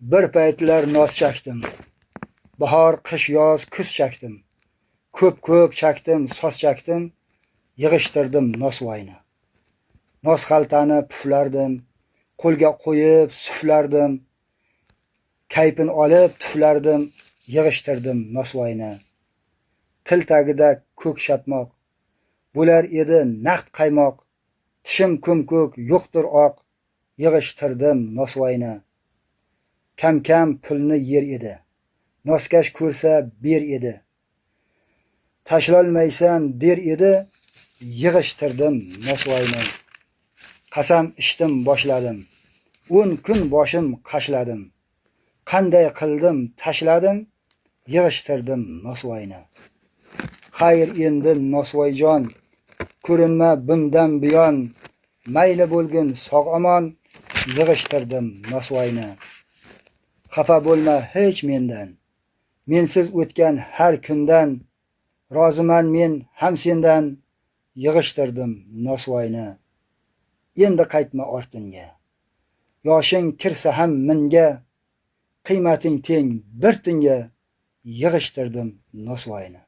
Bir paytlar nos chakdim. Bahor, qish, yoz, kuz chakdim. Ko'p chakdim, sos chakdim. Yig'ishtirdim nosvoyni. Nos xaltani puflardim. Qo'lga qo'yib suflardim. Kaypin olib tuflardim. Yig'ishtirdim nosvoyni. Til tagida ko'k shatmoq. Bo'lar edi naqd qaymoq. Tishim ko'k, yo'qdir oq. Yig'ishtirdim nosvoyni. Kam pulni yer edi. Noskash ko'rsa ber edi. Tashlolmaysan der edi. Yig'ishtirdim nosvoyni. Qasam ichdim boshladim. 10 kun boshim qashladim. Qanday qildim tashladim. Yig'ishtirdim nosvoyni. Xayr endi nosvoyjon. Ko'rinma bundan buyon. Mayli bo'lgin sog' omon. Yig'ishtirdim nosvoyni. Xafa bo'lma hech mendan. Mensiz o'tgan har kundan. Roziman men ham sendan. Yig'ishtirdim nosvoyni. Endi qaytma ortingga. Yoshing kirsa ham minga. Qiymating teng bir tinga. Yig'ishtirdim nosvoyni.